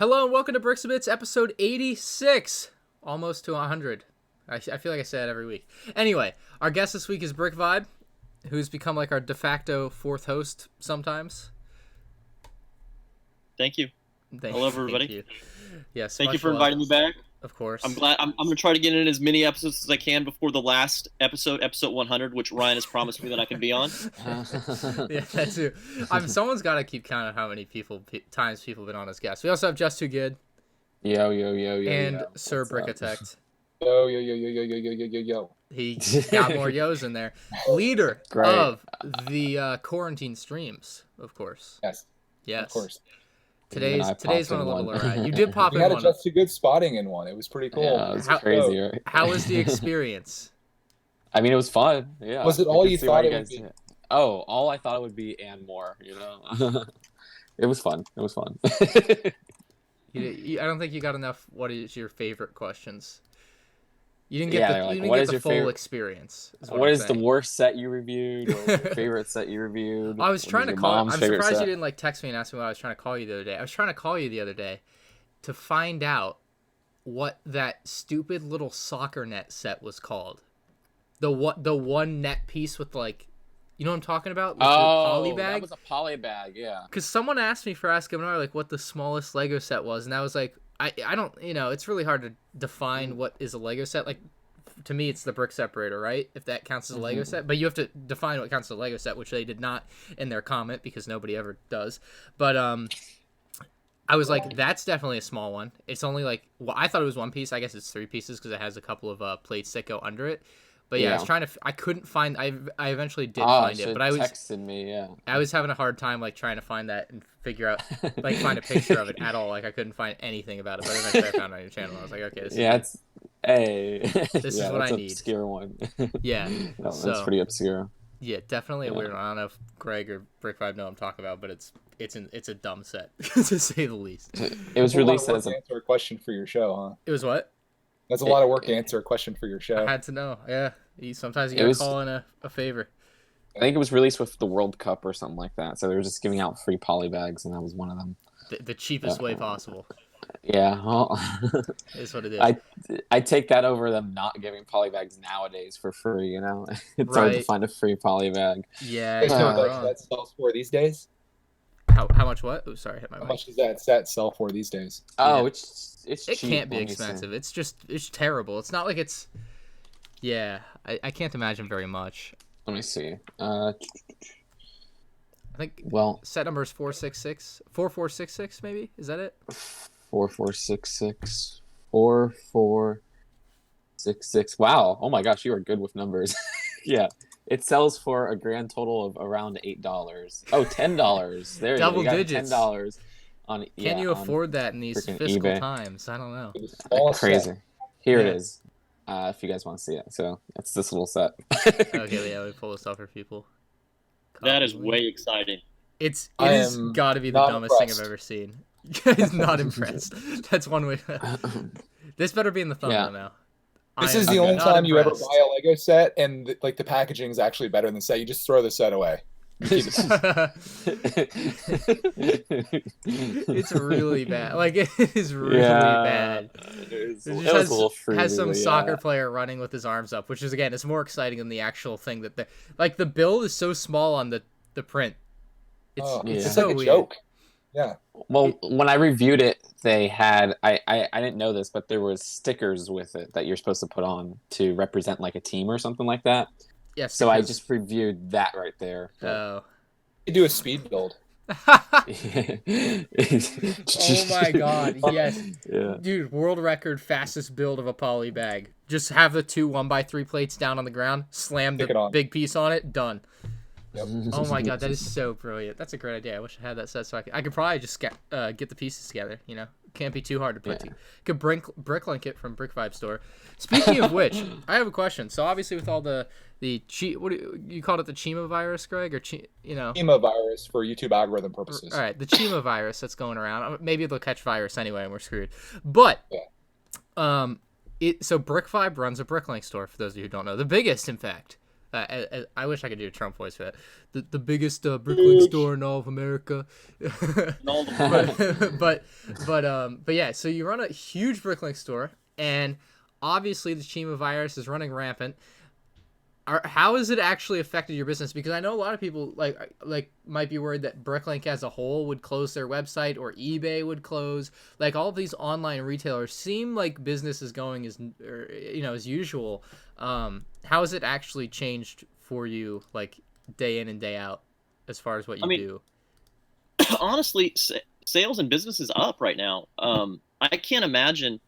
Hello and welcome to Bricks and Bits, episode 86. Almost to 100. I feel like I say it every week. Anyway, our guest this week is Brick Vibe, who's become like our de facto fourth host sometimes. Thank you. Hello, everybody. Thank you. Yes. Thank you for inviting me back. Of course. I'm glad. I'm going to try to get in as many episodes as I can before the last episode 100, which Ryan has promised me that I can be on. Yeah, that too. Someone's got to keep count of how many times people have been on as guests. We also have Just Too Good. Yo. And Sir Brickatect. Yo. He got more yos in there. Leader of the quarantine streams, of course. Yes. Yes. Of course. Today's one a little alright. You did pop in one. We had Just Too Good spotting in one. It was pretty cool. Yeah, it was crazy, right? How was the experience? I mean, it was fun. Yeah. Was it all you thought it would be? Oh, all I thought it would be and more, you know? It was fun. I don't think you got enough what is your favorite questions. You didn't get the full experience. What is the worst set you reviewed? What was your favorite set you reviewed? I was trying to call. I'm surprised you didn't text me and ask me why I was trying to call you the other day. I was trying to call you the other day to find out what that stupid little soccer net set was called. The one net piece with you know what I'm talking about? With the poly bag? That was a poly bag, yeah. Because someone asked me for Ask Him what the smallest Lego set was, and I was like, I don't, it's really hard to define what is a Lego set. To me, it's the brick separator, right? If that counts as a Lego set. But you have to define what counts as a Lego set, which they did not in their comment because nobody ever does. But I was like, that's definitely a small one. It's only I thought it was one piece. I guess it's three pieces because it has a couple of plates that go under it. But yeah, I was trying to. I couldn't find. I eventually did find it, but I was texted me. Yeah, I was having a hard time trying to find that and figure out find a picture of it at all. I couldn't find anything about it. But eventually, I found it on your channel. I was like, okay, this is what I need. Obscure one. Yeah, that's pretty obscure. Yeah, definitely a weird one. I don't know if Greg or Brick Vibe know what I'm talking about, but it's a dumb set to say the least. It was released as answer a question for your show, huh? It was what? That's a lot of work to answer a question for your show. I had to know. Yeah. Sometimes you gotta call in a favor. I think it was released with the World Cup or something like that. So they were just giving out free poly bags, and that was one of them. The cheapest way possible. Yeah. Well, is what it is. I take that over them not giving poly bags nowadays for free, you know? It's hard to find a free poly bag. Yeah. That sells for these days? How much what? Oh, sorry, I hit my mic. How much does that set sell for these days? Oh, yeah. It's it cheap, can't be expensive. It's terrible. It's not like it's. Yeah, I can't imagine very much. Let me see. I think set number is 466. 4466 maybe? Is that it? 4466. 4466. Wow. Oh my gosh, you are good with numbers. Yeah. It sells for a grand total of around $8. Oh, $10. There Double you go. digits. $10 on Can you afford that in these fiscal eBay times? I don't know. That's crazy. Here it is. If you guys want to see it. So it's this little set. Okay, yeah, we pull this off for people. That is way exciting. It has got to be the dumbest thing I've ever seen. He's not impressed. That's one way. This better be in the thumbnail now. This is the only time you ever buy a Lego set and the packaging is actually better than the set. You just throw the set away. It's really bad. It is really bad. It has some soccer player running with his arms up, which is it's more exciting than the actual thing that the build is so small on the print. It's so like a weird. joke. Yeah. Well, when I reviewed it, they had I didn't know this, but there was stickers with it that you're supposed to put on to represent a team or something like that. Yes. So I just reviewed that right there. Oh. You do a speed build. Oh my god, yes. Yeah. Dude, world record fastest build of a poly bag. Just have the two 1x3 plates down on the ground, slam the big piece on it, done. Yep. Oh my god, that is so brilliant. That's a great idea. I wish I had that set so I could probably just get the pieces together, Can't be too hard to put together. Could bricklink it from Brick Vibe store. Speaking of which, I have a question. So obviously with all the what do you called it, the Chima virus, Greg, or Chima virus for YouTube algorithm purposes. All right, the Chima virus that's going around. Maybe they'll catch virus anyway, and we're screwed. But so Brick Vibe runs a bricklink store. For those of you who don't know, the biggest, in fact, I wish I could do a Trump voice for that. The biggest Brooklyn store in all of America. but yeah. So you run a huge Brooklyn store, and obviously the Chima virus is running rampant. How has it actually affected your business? Because I know a lot of people like might be worried that Bricklink as a whole would close their website, or eBay would close. Like, all of these online retailers seem like business is going as usual. How has it actually changed for you, like, day in and day out, as far as what you do? Honestly, sales and business is up right now. I can't imagine.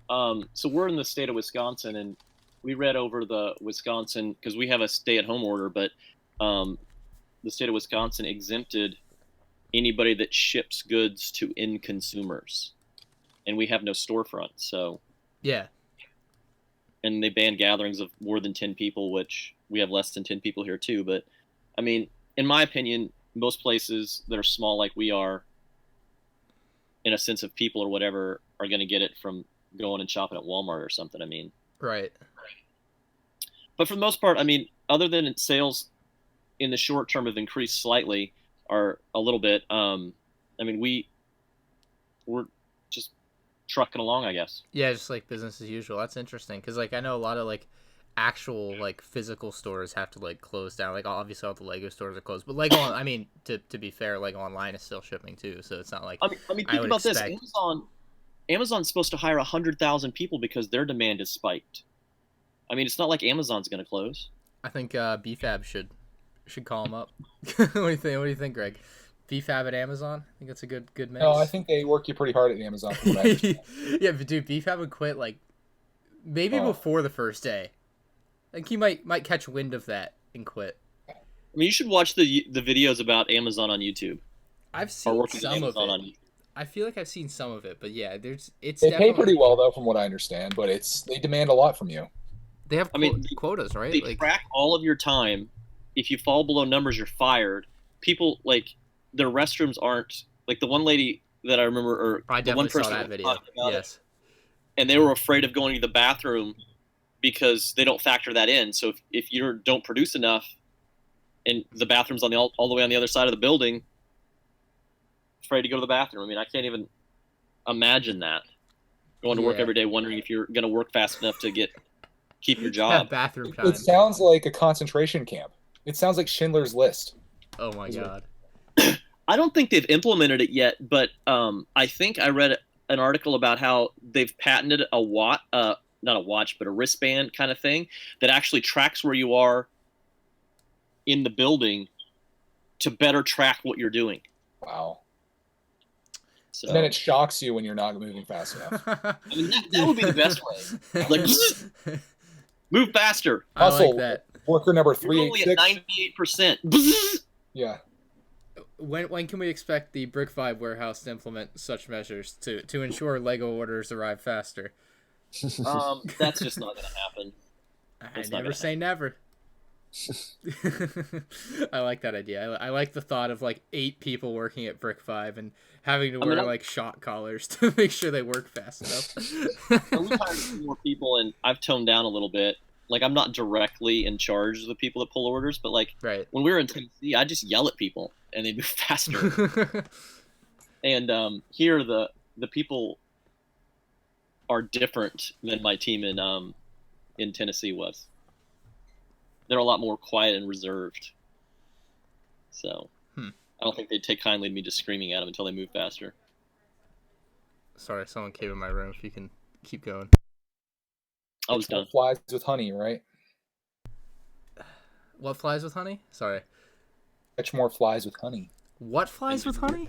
So we're in the state of Wisconsin, and we read over the Wisconsin, because we have a stay-at-home order, but the state of Wisconsin exempted anybody that ships goods to end consumers, and we have no storefront. So yeah, and they banned gatherings of more than 10 people, which we have less than 10 people here too. But I mean, in my opinion, most places that are small like we are, in a sense of people or whatever, are going to get it from going and shopping at Walmart or something. I mean, right. But for the most part, I mean, other than sales in the short term have increased slightly, or a little bit, I mean, we're just trucking along, I guess. Yeah, just like business as usual. That's interesting, because like I know a lot of like actual like physical stores have to like close down. Like, obviously all the Lego stores are closed, but Lego, I mean, to be fair, Lego Online is still shipping too, so it's not like I mean, think about this: Amazon's supposed to hire 100,000 people because their demand is spiked. I mean, it's not like Amazon's going to close. I think BFAB should call them up. What do you think? What do you think, Greg? BFAB at Amazon? I think that's a good mix. No, I think they work you pretty hard at Amazon. From what I understand. Yeah, but dude, BFAB would quit like maybe before the first day. Like, he might catch wind of that and quit. I mean, you should watch the videos about Amazon on YouTube. I've seen some of it. I feel like I've seen some of it, but yeah, they pay pretty well though, from what I understand. But they demand a lot from you. They have quotas, right? They track all of your time. If you fall below numbers, you're fired. People, like, their restrooms aren't, like, the one lady that I remember, or I the one definitely person saw that video. Yes. And they were afraid of going to the bathroom because they don't factor that in. So if you don't produce enough, and the bathroom's on all the way on the other side of the building, afraid to go to the bathroom. I mean, I can't even imagine that. Going to work every day wondering if you're going to work fast enough to keep your job. Bathroom time. It sounds like a concentration camp. It sounds like Schindler's List. Oh my god. I don't think they've implemented it yet, but I think I read an article about how they've patented not a watch, but a wristband kind of thing that actually tracks where you are in the building to better track what you're doing. Wow. So, and then it shocks you when you're not moving fast enough. I mean, that would be the best way. Like, move faster. I like that. Worker number 386. Only at 98%. Yeah. When can we expect the Brick Vibe warehouse to implement such measures to ensure Lego orders arrive faster? That's just not going to happen. I never say never. I like that idea. I like the thought of like 8 people working at Brick Vibe and having to wear like shock collars to make sure they work fast enough. We've hired more people, and I've toned down a little bit. Like, I'm not directly in charge of the people that pull orders, but like when we were in Tennessee, I just yell at people and they move faster. And here the people are different than my team in Tennessee was. They're a lot more quiet and reserved. So I don't think they'd take kindly to me just screaming at them until they move faster. Sorry, someone came in my room. If you can keep going. I was done. Flies with honey, right? What flies with honey? Sorry. Catch more flies with honey. What flies with honey?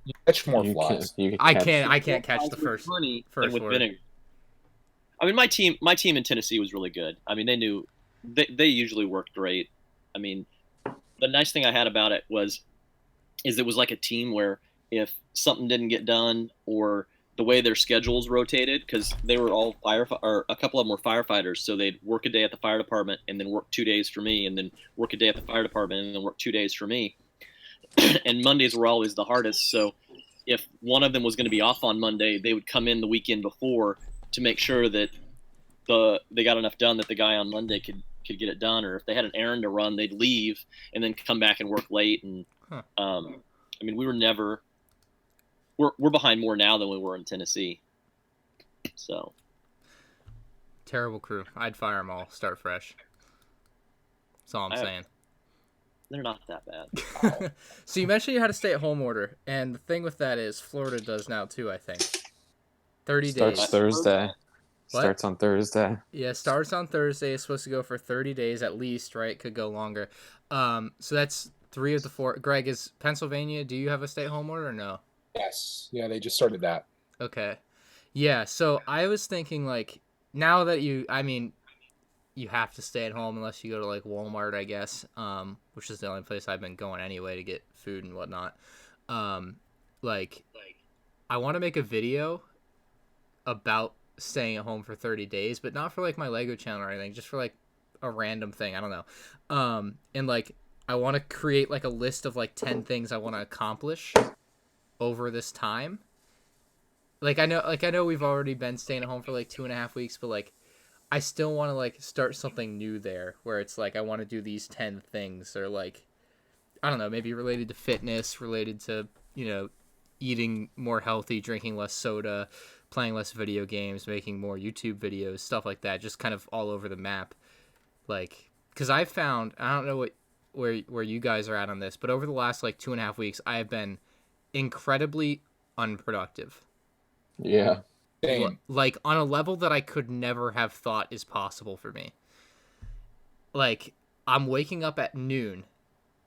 You catch more flies. I can't catch the first honey first with word. vinegar. I mean, my team in Tennessee was really good. I mean, they knew they usually worked great. I mean, the nice thing I had about it was it was like a team where if something didn't get done, or the way their schedules rotated, because they were all or a couple of them were firefighters, so they'd work a day at the fire department and then work 2 days for me, and then work a day at the fire department and then work 2 days for me. And Mondays were always the hardest, so if one of them was going to be off on Monday, they would come in the weekend before to make sure that they got enough done that the guy on Monday could could get it done, or if they had an errand to run, they'd leave and then come back and work late. And I mean, we were never we're behind more now than we were in Tennessee. So terrible crew. I'd fire them all. Start fresh. That's all I'm saying. They're not that bad. So you mentioned you had a stay-at-home order, and the thing with that is Florida does now too, I think. 30 Starts days. Thursday. What? Starts on Thursday. Yeah, starts on Thursday. It's supposed to go for 30 days at least, right? Could go longer. So that's 3 of the 4. Greg, is Pennsylvania, do you have a stay-at-home order or no? Yes. Yeah, they just started that. Okay. Yeah, so I was thinking, like, now that you have to stay at home unless you go to, like, Walmart, I guess, which is the only place I've been going anyway to get food and whatnot. Like, I want to make a video about staying at home for 30 days, but not for, like, my Lego channel or anything, just for, like, a random thing. I don't know. And, like, I want to create, like, a list of, like, 10 things I want to accomplish over this time. Like, I know we've already been staying at home for, like, 2.5 weeks, but, like, I still want to, like, start something new there where it's, like, I want to do these 10 things, or, like, I don't know, maybe related to fitness, related to, you know, eating more healthy, drinking less soda, playing less video games, making more YouTube videos, stuff like that, just kind of all over the map. Like, because I've found, I don't know where you guys are at on this, but over the last, like, 2.5 weeks, I have been incredibly unproductive. Yeah. Same. Like, on a level that I could never have thought is possible for me. Like, I'm waking up at noon,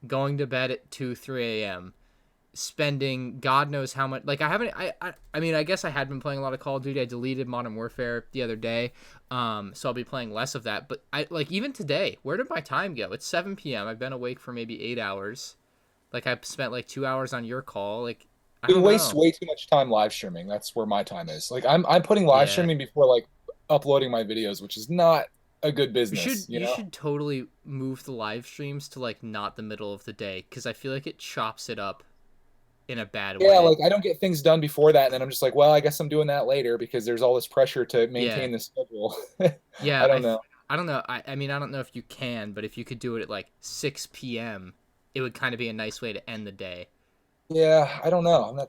going to bed at 3 a.m., spending God knows how much. Like, I mean, I guess I had been playing a lot of Call of Duty. I deleted Modern Warfare the other day, so I'll be playing less of that. But, even today, where did my time go? It's 7 p.m. I've been awake for maybe 8 hours. Like, I've spent, like, 2 hours on your call. Like, We waste way too much time live streaming. That's where my time is. Like I'm putting live streaming before like uploading my videos, which is not a good business. You should totally move the live streams to like not the middle of the day, because I feel like it chops it up in a bad way. Yeah, like I don't get things done before that, and then I'm just like, well, I guess I'm doing that later because there's all this pressure to maintain the schedule. Yeah, I don't know. I don't know. I mean, I don't know if you can, but if you could do it at like 6 p.m., it would kind of be a nice way to end the day. Yeah, I don't know.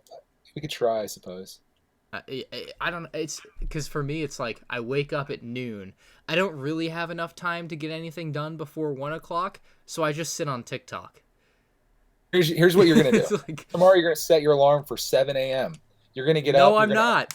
We could try, I suppose. I don't. It's because for me, it's like I wake up at noon. I don't really have enough time to get anything done before 1 o'clock, so I just sit on TikTok. Here's what you're gonna do. Like, tomorrow, you're gonna set your alarm for 7 a.m. You're gonna get up. No, I'm not.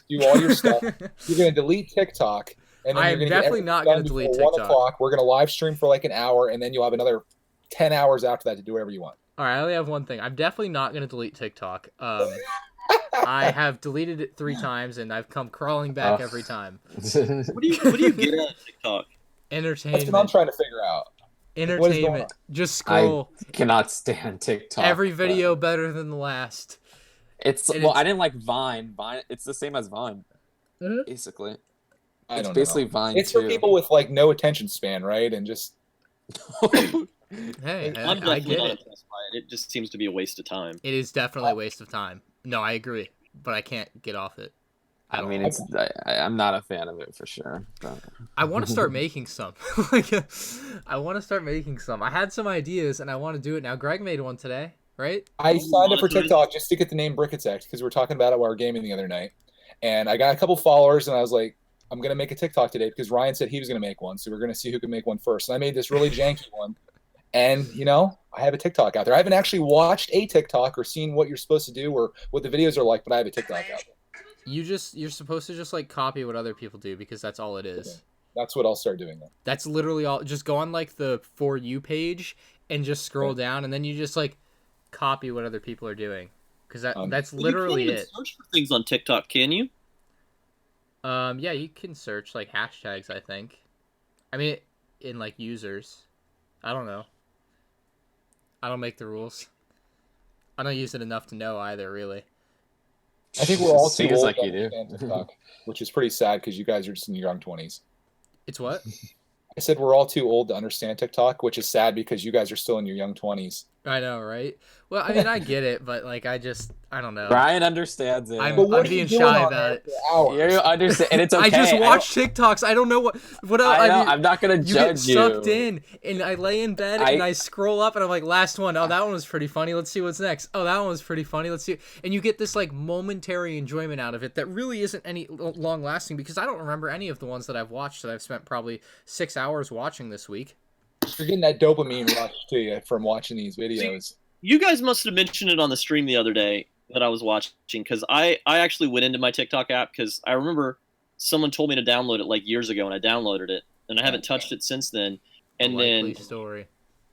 Do all your stuff. You're gonna delete TikTok, and then I'm you're definitely not gonna delete TikTok. 1 o'clock. We're gonna live stream for like an hour, and then you'll have another 10 hours after that to do whatever you want. All right, I only have one thing. I'm definitely not going to delete TikTok. I have deleted it 3 times, and I've come crawling back every time. What do you get out of TikTok? Entertainment. That's what I'm trying to figure out. Entertainment. Just scroll. I cannot stand TikTok. Every video better than the last. I didn't like Vine. Vine. It's the same as Vine, basically. It's basically Vine. It's for people with like no attention span, right? And just. Hey, I'm I definitely get not it. impressed by it. It just seems to be a waste of time. It is definitely a waste of time. No, I agree, but I can't get off it. I mean, I'm not a fan of it for sure. But... I want to start making some. I want to start making some. I had some ideas, and I want to do it now. Greg made one today, right? I signed up for TikTok just to get the name Bricketect because we were talking about it while we were gaming the other night, and I got a couple followers, and I was like, I'm gonna make a TikTok today because Ryan said he was gonna make one, so we're gonna see who can make one first. And I made this really janky one. And, I have a TikTok out there. I haven't actually watched a TikTok or seen what you're supposed to do or what the videos are like, but I have a TikTok out there. You're supposed to just, like, copy what other people do because that's all it is. Okay. That's what I'll start doing then. That's literally all. Just go on, like, the For You page and just scroll down, and then you just, like, copy what other people are doing. Because that's literally you can't even search for things on TikTok, can you? Yeah, you can search, like, hashtags, I think. I mean, in, like, users. I don't know. I don't make the rules. I don't use it enough to know either, really. I think we're all too Seems old like to you do. understand TikTok, which is pretty sad because you guys are just in your young 20s. It's what? I said we're all too old to understand TikTok, which is sad because you guys are still in your young 20s. I know, right? Well, I mean, I get it, but like, I don't know. Brian understands it. I'm But what are being you doing shy on about there it. for hours? You understand, and it's okay. I just watch TikToks. I don't know what else. I know. mean, I'm not gonna you judge get sucked you. in, and I lay in bed and I scroll up, and I'm like, last one. Oh, that one was pretty funny. Let's see what's next. Oh, that one was pretty funny. Let's see. And you get this like momentary enjoyment out of it that really isn't any long lasting because I don't remember any of the ones that I've watched that I've spent probably 6 hours watching this week. You're getting that dopamine rush to you from watching these videos. You guys must have mentioned it on the stream the other day that I was watching because I actually went into my TikTok app because I remember someone told me to download it like years ago and I downloaded it and I haven't touched it since then. And then story.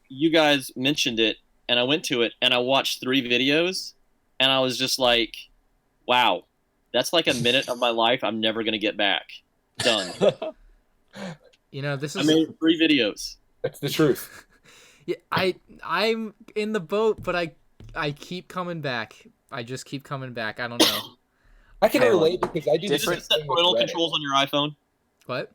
You guys mentioned it and I went to it and I watched 3 videos and I was just like, wow, that's like a minute of my life I'm never going to get back. Done. You know, this is. I made 3 videos. That's the truth. Yeah, I'm in the boat, but I keep coming back. I just keep coming back. I don't know. I can relate because I do Different set parental controls on your iPhone. What?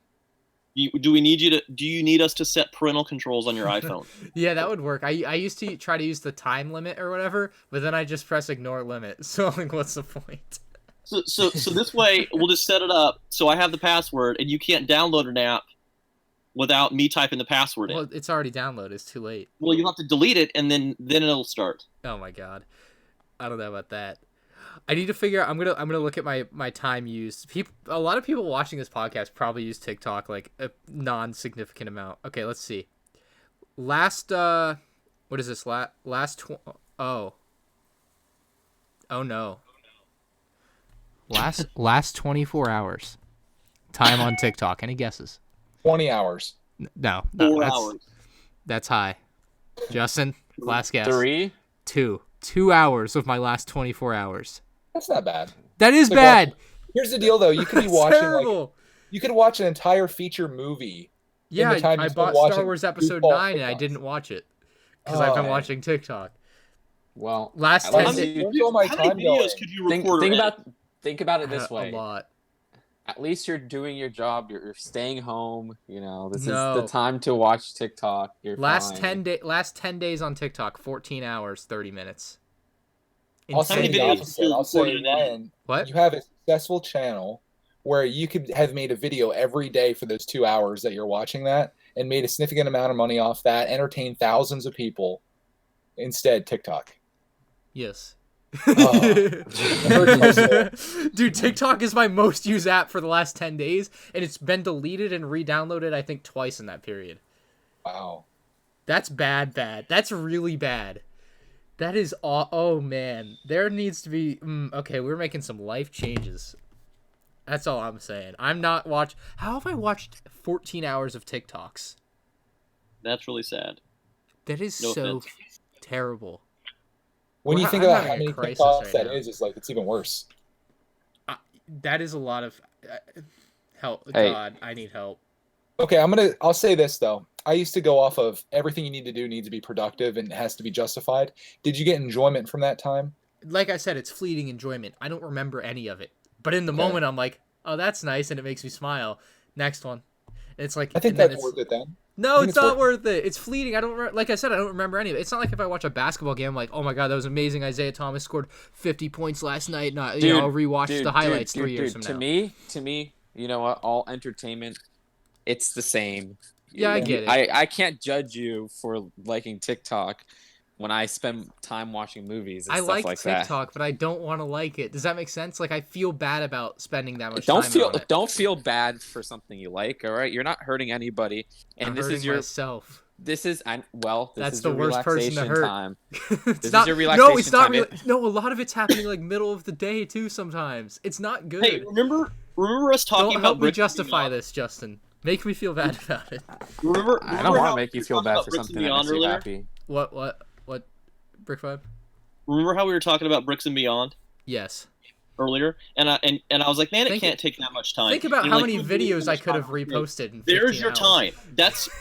Do you need us to set parental controls on your iPhone? Yeah, that would work. I used to try to use the time limit or whatever, but then I just press ignore limit. So like, what's the point? So this way we'll just set it up so I have the password and you can't download an app without me typing the password in. Well, it's already downloaded. It's too late. Well, you'll have to delete it and then it'll start. Oh my god, I don't know about that. I need to figure out. I'm gonna look at my time used. A lot of people watching this podcast probably use TikTok like a non-significant amount. Okay, let's see. Last what is this? Oh no. Last 24 hours. Time on TikTok. Any guesses? 20 hours. No, 4 hours. That's high. Justin, last guess. 3. 2 hours of my last 24 hours. That's not bad. That is bad. Here's the deal, though. You could be watching terrible. you could watch an entire feature movie. Yeah, I bought Star Wars Episode 9 and I didn't watch it because I've been watching TikTok. Well, last How 10 many days. videos could you record? Think about it this way. A lot. At least you're doing your job. You're staying home. You know, this is No. the time to watch TikTok. You're Last fine. 10 days on TikTok, 14 hours, 30 minutes. I'll say many the videos opposite. you I'll say, recorded in it? Ryan, What? you have a successful channel where you could have made a video every day for those 2 hours that you're watching that and made a significant amount of money off that, entertained thousands of people. Instead, TikTok. Yes. Oh. Dude, TikTok is my most used app for the last 10 days, and it's been deleted and re-downloaded, I think, twice in that period. Wow. That's bad. That's really bad. That is oh man. There needs to be okay, we're making some life changes. That's all I'm saying. I'm not how have I watched 14 hours of TikToks? That's really sad. That is No so offense. terrible. When you think I'm about having how a many crisis TikToks right that now. is, it's like it's even worse. That is a lot of help. Hey. God, I need help. Okay, I'll say this though. I used to go off of everything you need to do needs to be productive and it has to be justified. Did you get enjoyment from that time? Like I said, it's fleeting enjoyment. I don't remember any of it. But in the Okay. moment, I'm like, oh, that's nice, and it makes me smile. Next one. And it's like, I think and then that's worth it then. No, think it's it's not worth it. It's fleeting. I don't like I said, I don't remember any of it. It's not like if I watch a basketball game, I'm like, oh my god, that was amazing. Isaiah Thomas scored 50 points last night. Not, you know, I'll rewatch the highlights 3 years from now. To me, you know what? All entertainment, it's the same. Yeah, I get it. I can't judge you for liking TikTok when I spend time watching movies and I stuff like that. TikTok, but I don't want to like it. Does that make sense? Like I feel bad about spending that much time on it. Don't feel bad for something you like. All right, you're not hurting anybody, and I'm this hurting is your myself. this is this That's is the your worst person to relaxation hurt. time. It's This not is your No, relaxation it's not time. no, a lot of it's happening like middle of the day too sometimes. It's not good. Hey, remember us talking Don't about help me Bricks and justify Beyond? this, Justin. Make me feel bad about it. Remember I don't want how to make we you were feel talking bad about for Bricks and something that Beyond makes you earlier? happy. What? Brick Five? Remember how we were talking about Bricks and Beyond Yes. earlier? And I was like, man, it Think- can't take that much time. Think about And how you're many like, "Dude, videos I much could have time." reposted in 15 There's your hours. time.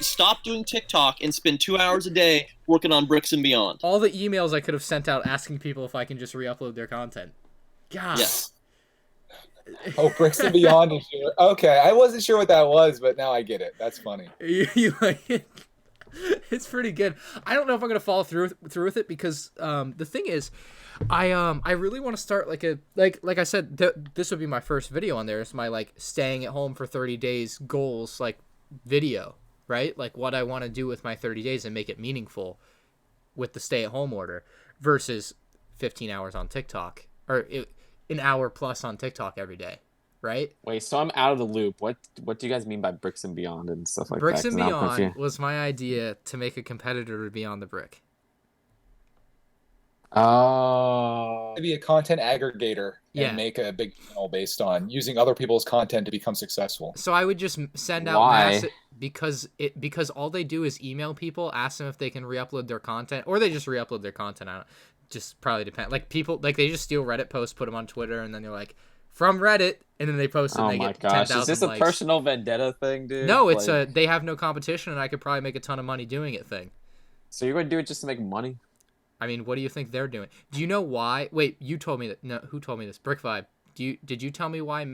Stop doing TikTok and spend 2 hours a day working on Bricks and Beyond. All the emails I could have sent out asking people if I can just re-upload their content. God. Yes. Oh, Bricks and Beyond is your... Okay, I wasn't sure what that was, but now I get it. That's funny. You like it? It's pretty good. I don't know if I'm gonna follow through with it because the thing is, I really want to start like I said, this would be my first video on there. It's my like staying at home for 30 days goals like video, right? Like what I want to do with my 30 days and make it meaningful with the stay at home order versus 15 hours on TikTok or an hour plus on TikTok every day. Right? Wait, so I'm out of the loop. What do you guys mean by Bricks and Beyond and stuff like Bricks that? and Beyond was my idea to make a competitor to Beyond the Brick. Oh. Maybe a content aggregator and make a big channel based on using other people's content to become successful. So I would just send out massive because all they do is email people, ask them if they can re-upload their content, or they just re-upload their content. I don't, just probably depend. Like people, like they just steal Reddit posts, put them on Twitter, and then they're like, from Reddit, and then they post it and they get 10,000 likes. Is this a personal vendetta thing, dude? No, it's they have no competition and I could probably make a ton of money doing it thing. So you're going to do it just to make money? I mean, what do you think they're doing? Do you know why? Wait, you told me that. No, who told me this? Brick Vibe. Did you tell me why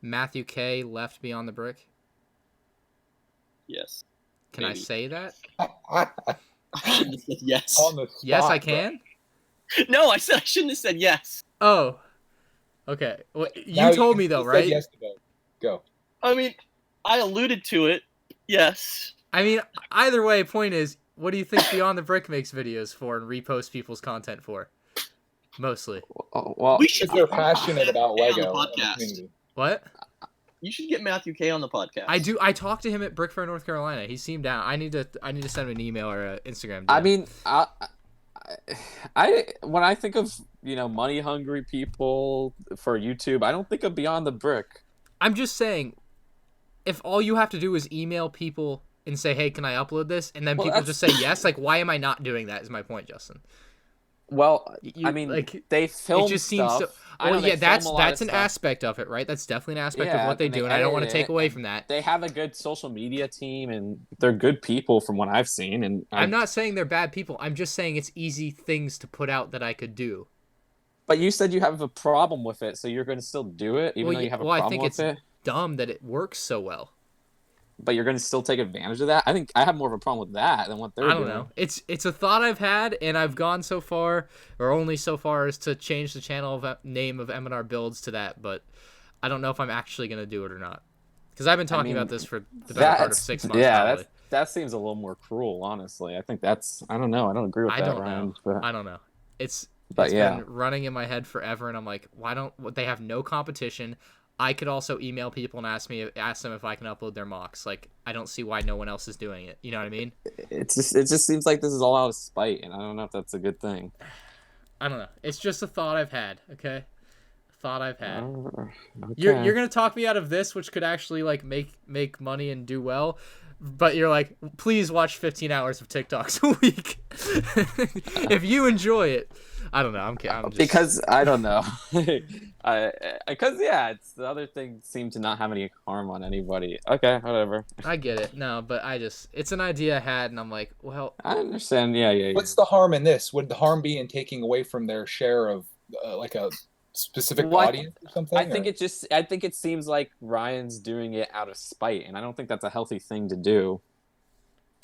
Matthew K left Beyond the Brick? Yes. Can I say that? I shouldn't have said yes. On the spot, yes, I can? No, I said I shouldn't have said yes. Oh. Okay. Well, you told me though, right? Yes to both. Go. I mean, I alluded to it. Yes. I mean, either way, point is, what do you think Beyond the Brick makes videos for and reposts people's content for? Mostly. Well, because they're passionate about Lego. What? You should get Matthew K on the podcast. I do. I talked to him at Brick Fair, North Carolina. He seemed down. I need to send him an email or an Instagram. I mean, I when I think of money hungry people for YouTube, I don't think of Beyond the Brick. I'm just saying, if all you have to do is email people and say, "Hey, can I upload this?" and then people just say yes, like why am I not doing that? Is my point, Justin. Well, I mean, like, they film it just stuff. Seems so, well, yeah, that's an aspect of it, right? That's definitely an aspect of what they do, and I don't want to take away from that. They have a good social media team, and they're good people from what I've seen. And I'm not saying they're bad people. I'm just saying it's easy things to put out that I could do. But you said you have a problem with it, so you're going to still do it, even though you have a problem with it? I think it's dumb that it works so well. But you're going to still take advantage of that? I think I have more of a problem with that than what they're doing. I don't know. It's a thought I've had, and I've gone so far, or only so far, as to change the channel name of M&R Builds to that, but I don't know if I'm actually going to do it or not. Because I've been talking about this for the better part of 6 months. Yeah, that seems a little more cruel, honestly. I think I don't know. I don't agree with that, Ryan. I don't know. It's been running in my head forever, and I'm like, they have no competition. I could also email people and ask them if I can upload their mocks. Like, I don't see why no one else is doing it. You know what I mean? It just seems like this is all out of spite, and I don't know if that's a good thing. I don't know. It's just a thought I've had. Okay, thought I've had. Okay. You're gonna talk me out of this, which could actually like make money and do well. But you're like, please watch 15 hours of TikToks a week. If you enjoy it. I don't know. I'm just... Because I don't know. Because it's the other thing seemed to not have any harm on anybody. Okay, whatever. I get it. No, but it's an idea I had, and I'm like, well, I understand. Yeah. What's the harm in this? Would the harm be in taking away from their share of like a specific audience or something? I think it seems like Ryan's doing it out of spite, and I don't think that's a healthy thing to do.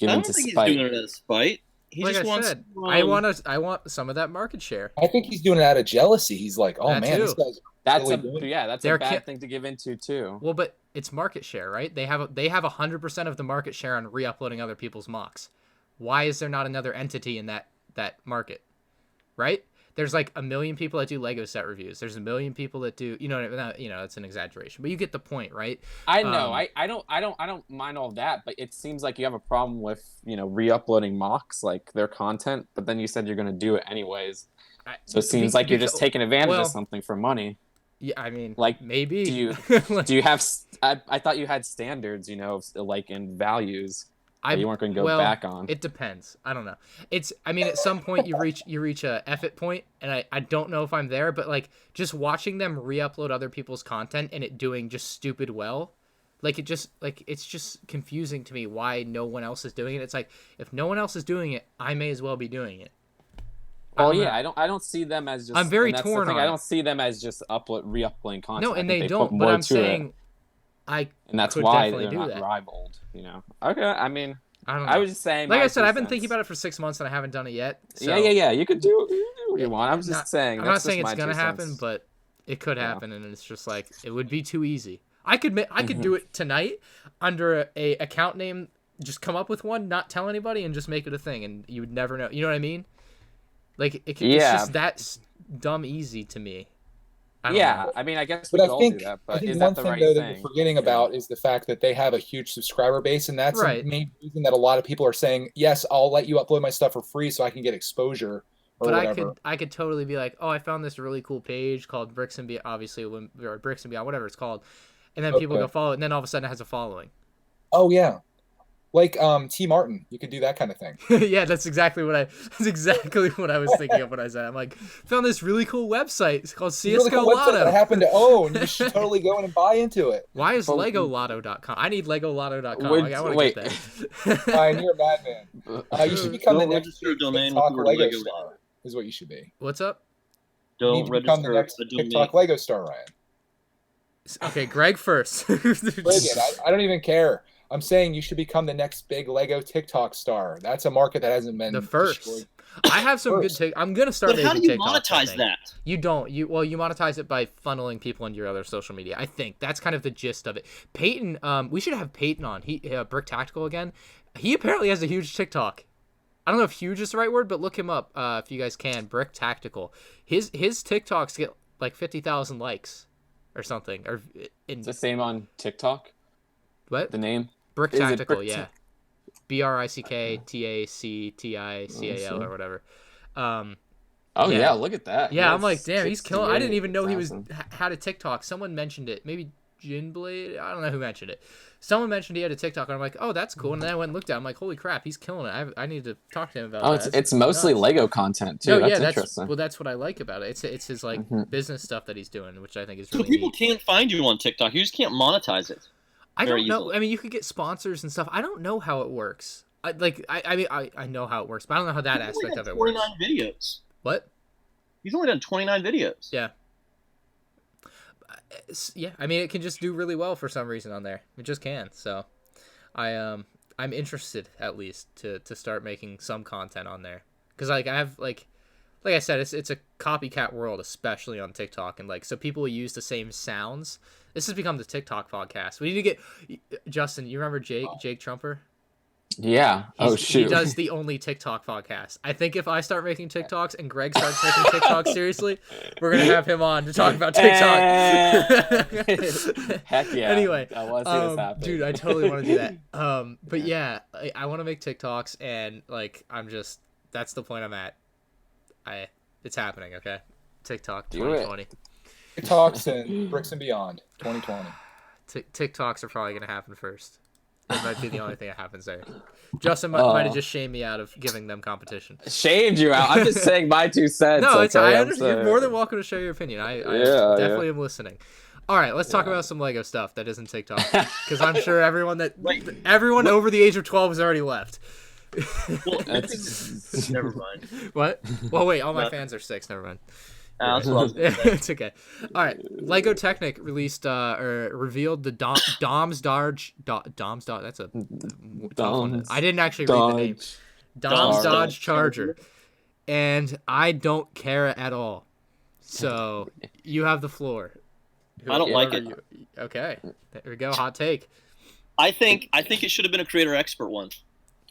I don't think he's doing it out of spite. He like just wants. Said, I want some of that market share. I think he's doing it out of jealousy. He's like, oh man, this guy's that's a bad thing to give into too. Well, but it's market share, right? They have 100% of the market share on re-uploading other people's mocks. Why is there not another entity in that market, right? There's like 1 million people that do Lego set reviews. There's 1 million people that do, it's an exaggeration, but you get the point, right? I know. I don't mind all that, but it seems like you have a problem with, re-uploading mocks, like their content, but then you said you're going to do it anyways. So it seems like you're just taking advantage of something for money. Yeah, I mean, like maybe. Do you have? I thought you had standards, like in values. You weren't going to go back on. It depends. I don't know. At some point you reach a effort point, and I don't know if I'm there, but like just watching them re-upload other people's content and it doing just stupid well, it's just confusing to me why no one else is doing it. It's like if no one else is doing it, I may as well be doing it. I don't see them as just. I'm very torn on it. I don't see them as just re-uploading content. No, and they don't. But I'm saying, and that's why they're not rivaled. Okay, I mean, I don't know. I was just saying. Like I said, I've been thinking about it for 6 months and I haven't done it yet. So Yeah. You could do what you want. I'm just saying. I'm not saying it's gonna happen, but it could happen, and it's just like it would be too easy. I could do it tonight under a account name. Just come up with one, not tell anybody, and just make it a thing, and you would never know. You know what I mean? Like it's just that dumb easy to me. I know. I mean, I guess we could all do that, but is that the right thing? That you're forgetting about is the fact that they have a huge subscriber base, and that's the main reason that a lot of people are saying, yes, I'll let you upload my stuff for free so I can get exposure or whatever. I could totally be like, oh, I found this really cool page called Bricks and Beyond, obviously, or Bricks and Beyond, whatever it's called, and then people go follow it, and then all of a sudden it has a following. Oh, yeah. Like T. Martin, you could do that kind of thing. Yeah, that's exactly what I was thinking of when I said. I'm like, found this really cool website. It's called CS:GO Lotto. That I happen to own. You should totally go in and buy into it. Why is LegoLotto.com? I need LegoLotto.com. I want to get that. Fine, you're a madman. You should become the next TikTok Lego star. Is what you should be. What's up? Don't you need to become the next TikTok Lego star, Ryan. Okay, Greg first. Greg, I don't even care. I'm saying you should become the next big Lego TikTok star. That's a market that hasn't been the first. Destroyed. I have some good I'm gonna start. But how do you monetize that? You don't. You monetize it by funneling people into your other social media. I think that's kind of the gist of it. Peyton, we should have Peyton on. He Brick Tactical again. He apparently has a huge TikTok. I don't know if huge is the right word, but look him up if you guys can. Brick Tactical. His TikToks get like 50,000 likes or something. It's the same on TikTok. What? The name? Brick Tactical, yeah. BRICKTACTICAL or whatever. Yeah, look at that. Yeah, I'm like, damn, he's killing. I didn't even know he had a TikTok. Someone mentioned it. Maybe Ginblade? I don't know who mentioned it. Someone mentioned he had a TikTok, and I'm like, oh, that's cool. And then I went and looked at it. I'm like, holy crap, he's killing it. I need to talk to him about that. It's mostly Lego content, too. That's interesting. That's what I like about it. It's his like business stuff that he's doing, which I think is really So people neat. can't find you on TikTok. You just can't monetize it. I don't know. I mean, you could get sponsors and stuff. I don't know how it works. I know how it works, but I don't know how that aspect of it works. 29 videos. What? He's only done 29 videos. Yeah. Yeah, I mean, it can just do really well for some reason on there. It just can. So, I'm interested at least to start making some content on there because I have like I said, it's a copycat world, especially on TikTok, and so people use the same sounds. This has become the TikTok podcast. We need to get Justin. You remember Jake Trumper? Yeah. Shoot. He does the only TikTok podcast. I think if I start making TikToks and Greg starts making TikToks seriously, we're gonna have him on to talk about TikTok. Heck yeah. Anyway, I want to see this happen. dude, I totally want to do that. But yeah, I want to make TikToks, and that's the point I'm at. It's happening. Okay, TikTok 2020. TikToks and Bricks and Beyond 2020. TikToks are probably gonna happen first. That might be the only thing that happens there. Justin might have just shamed me out of giving them competition. Shamed you out. I'm just saying my 2 cents. No, I understand. You're more than welcome to share your opinion. I definitely am listening. All right, let's talk about some Lego stuff that isn't TikTok, because I'm sure everyone over the age of 12 has already left. Well, never mind. What? Well, wait. All my fans are 6. Never mind. That's what I was gonna say. It's okay. All right. Lego Technic released or revealed the Dom's Dodge. That's a tough one. I didn't actually read the name. Dom's Dodge Charger, and I don't care at all. So you have the floor. I don't like it. Okay. There we go. Hot take. I think it should have been a creator expert one.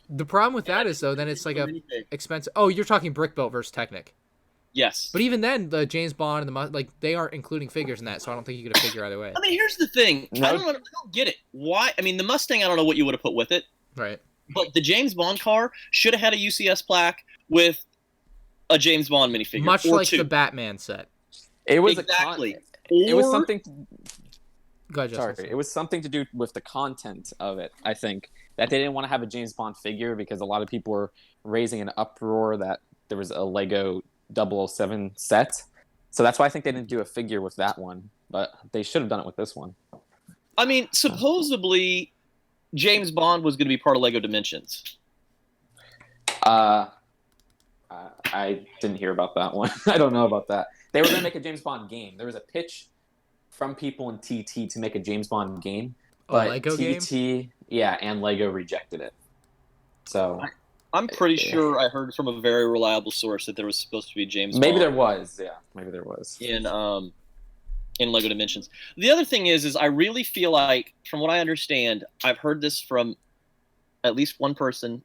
The problem with that is though, then it's like a expensive. Oh, you're talking brick built versus Technic. Yes. But even then, the James Bond and they aren't including figures in that, so I don't think you get a figure either way. I mean, here's the thing. I don't get it. Why? I mean, the Mustang, I don't know what you would have put with it. Right. But the James Bond car should have had a UCS plaque with a James Bond minifigure. Much like the Batman set. It was exactly. It was something. Go ahead, Justin. Sorry, it was something to do with the content of it. I think that they didn't want to have a James Bond figure because a lot of people were raising an uproar that there was a Lego 007 set. So that's why I think they didn't do a figure with that one, but they should have done it with this one. I mean, supposedly James Bond was going to be part of Lego Dimensions. I didn't hear about that one. I don't know about that. They were going to make a James Bond game. There was a pitch from people in TT to make a James Bond game, but Lego TT, game? Yeah, and Lego rejected it. So I'm pretty sure I heard from a very reliable source that there was supposed to be James maybe Bond there was, yeah, maybe there was. In Lego Dimensions. The other thing is I really feel like, from what I understand, I've heard this from at least one person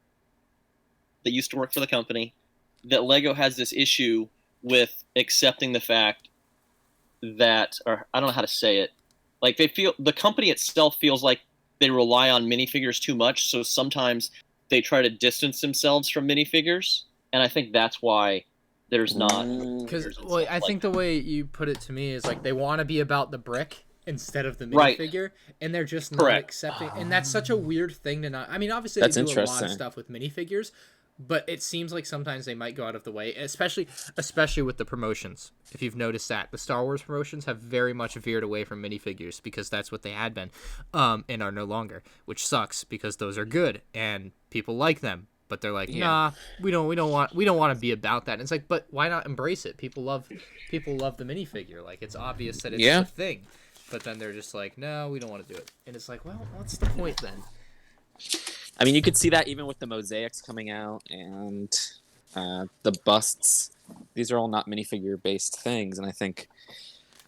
that used to work for the company, that Lego has this issue with accepting the fact that, or I don't know how to say it, like the company itself feels like they rely on minifigures too much, so sometimes they try to distance themselves from minifigures, and I think that's why there's not. Because I think the way you put it to me is like they want to be about the brick instead of the Right. minifigure, and they're just not Correct. accepting. And that's such a weird thing to not. I mean, obviously That's they do a lot of interesting. stuff with minifigures, but it seems like sometimes they might go out of the way, especially with the promotions. If you've noticed that the Star Wars promotions have very much veered away from minifigures because that's what they had been, and are no longer, which sucks because those are good and people like them. But they're like, nah, we don't want to be about that. And it's like, but why not embrace it? People love the minifigure. Like, it's obvious that it's the thing. But then they're just like, no, we don't want to do it. And it's like, well, what's the point then? I mean, you could see that even with the mosaics coming out and the busts. These are all not minifigure based things, and I think,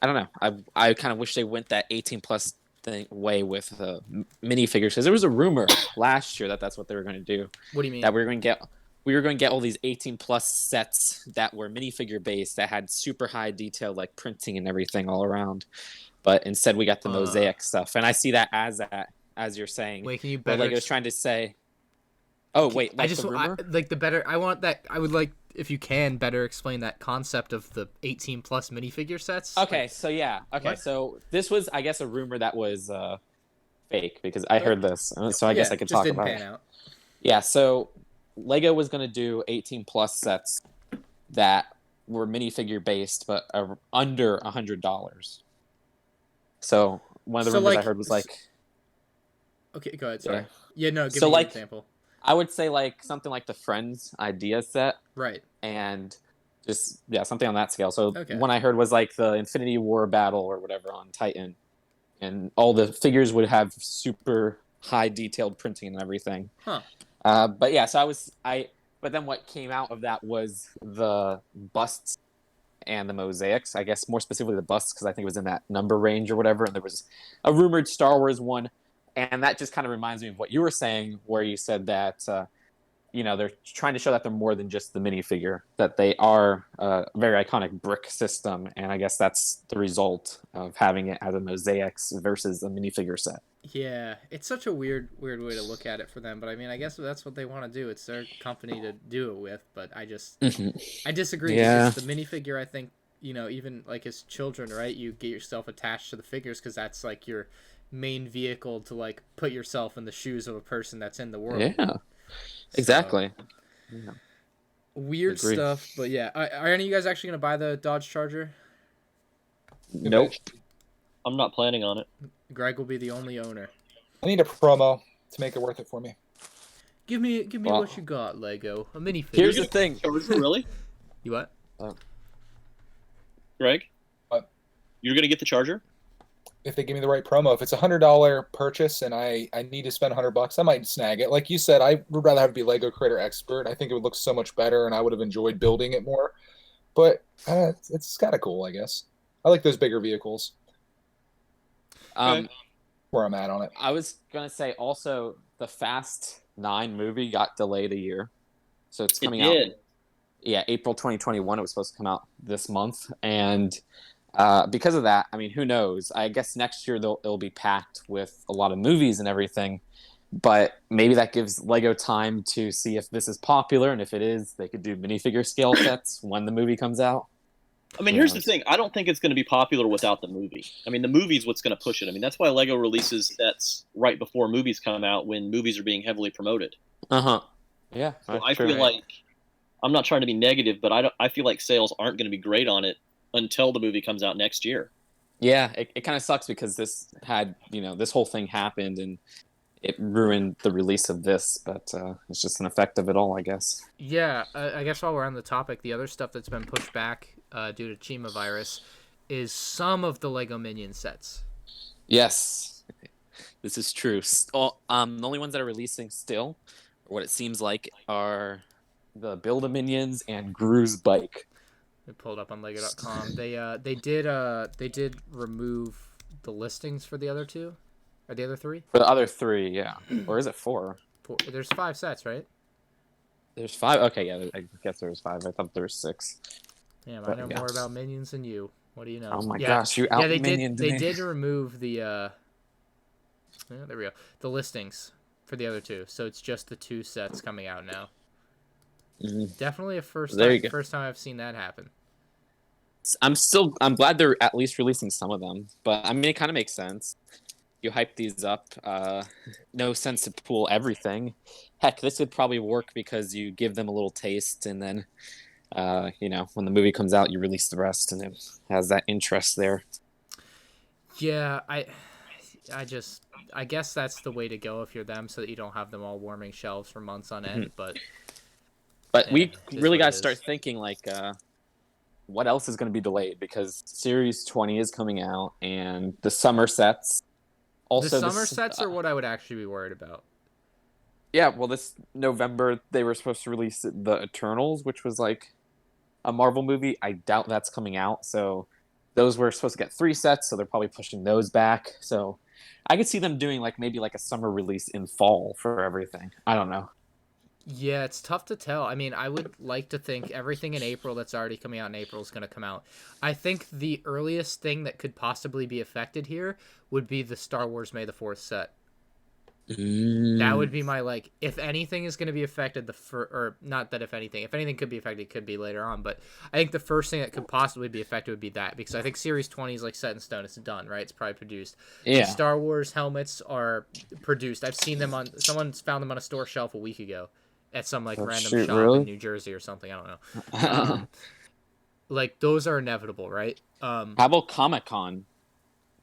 I don't know. I kind of wish they went that 18+ way with minifigures, because there was a rumor last year that that's what they were going to do. What do you mean? That we were going to get all these 18+ sets that were minifigure based that had super high detail, like printing and everything all around. But instead, we got the mosaic stuff, and I see that as you're saying. Wait, can you better? Like I was trying to say. Oh wait, like the rumor? Like the better. I want that. I would like, if you can, better explain that concept of the 18+ minifigure sets. Okay, so yeah. Okay, what? So this was, I guess, a rumor that was fake, because I heard this, so I guess I could talk about it. Out. Yeah, so Lego was going to do 18+ sets that were minifigure based, but are under $100. So one of the rumors I heard was like. Okay, go ahead. Sorry. Yeah, no. Give me an example. I would say like something like the Friends idea set. Right. And just, something on that scale. So one I heard was like the Infinity War battle or whatever on Titan. And all the figures would have super high detailed printing and everything. Huh. But yeah, so but then what came out of that was the busts and the mosaics. I guess more specifically the busts, because I think it was in that number range or whatever. And there was a rumored Star Wars one. And that just kind of reminds me of what you were saying, where you said that, they're trying to show that they're more than just the minifigure, that they are a very iconic brick system. And I guess that's the result of having it as a mosaics versus a minifigure set. Yeah, it's such a weird way to look at it for them. But I mean, I guess that's what they want to do. It's their company to do it with. But I disagree. Yeah. Because the minifigure, I think, even like as children, right? You get yourself attached to the figures because that's like your main vehicle to like put yourself in the shoes of a person that's in the world. Yeah, exactly. So, weird stuff, but yeah. Are any of you guys actually gonna buy the Dodge Charger? Nope. I'm not planning on it. Greg will be the only owner. I need a promo to make it worth it for me. Give me what you got, Lego. A minifigure. Here's the thing. Really? You what? Greg? What? You're gonna get the Charger? If they give me the right promo. If it's $100 purchase and I need to spend $100, I might snag it. Like you said, I would rather have it be Lego Creator Expert. I think it would look so much better, and I would have enjoyed building it more. But it's kind of cool, I guess. I like those bigger vehicles. Where I'm at on it. I was gonna say also the Fast 9 movie got delayed a year, so it's coming out. Yeah, April 2021. It was supposed to come out this month, and. Because of that, I mean, who knows? I guess next year it'll be packed with a lot of movies and everything, but maybe that gives Lego time to see if this is popular, and if it is, they could do minifigure scale sets when the movie comes out. I mean, here's the thing. I don't think it's going to be popular without the movie. I mean, the movie's what's going to push it. I mean, that's why Lego releases sets right before movies come out, when movies are being heavily promoted. Yeah. So I feel like, I'm not trying to be negative, but I feel like sales aren't going to be great on it until the movie comes out next year. Yeah, it kind of sucks because this had, this whole thing happened and it ruined the release of this, but it's just an effect of it all, I guess. Yeah, I guess while we're on the topic, the other stuff that's been pushed back due to Chima virus is some of the Lego Minion sets. Yes, this is true. The only ones that are releasing still what it seems like, are the Build-A-Minions and Gru's bike. They pulled up on Lego.com. They did remove the listings for the other two, or the other three. For the other three, yeah. Or is it four? There's 5 sets, right? There's 5? Okay, yeah, I guess there was 5. I thought there was 6. Damn, I know more about Minions than you. What do you know? Oh my gosh, you out-minioned They me. did remove the there we go. The listings for the other two. So it's just the 2 sets coming out now. Definitely a first time I've seen that happen. I'm glad they're at least releasing some of them, but I mean it kind of makes sense. You hype these up, no sense to pool everything. Heck, this would probably work because you give them a little taste, and then when the movie comes out, you release the rest, and it has that interest there. Yeah, I guess that's the way to go if you're them, so that you don't have them all warming shelves for months on end. But we really got to start thinking what else is going to be delayed, because Series 20 is coming out, and the summer sets. Also, the summer sets are what I would actually be worried about. Yeah, well, this November they were supposed to release the Eternals, which was like a Marvel movie. I doubt that's coming out, so those were supposed to get 3 sets, so they're probably pushing those back. So I could see them doing maybe a summer release in fall for everything. I don't know. Yeah, it's tough to tell. I mean, I would like to think everything in April that's already coming out in April is going to come out. I think the earliest thing that could possibly be affected here would be the Star Wars May the 4th set. That would be my, if anything is going to be affected, not that if anything could be affected, it could be later on, but I think the first thing that could possibly be affected would be that, because I think Series 20 is set in stone. It's done, right? It's probably produced. Yeah. The Star Wars helmets are produced. I've seen them someone's found them on a store shelf a week ago at some random shop in New Jersey or something. I don't know. Those are inevitable, right? How about Comic-Con?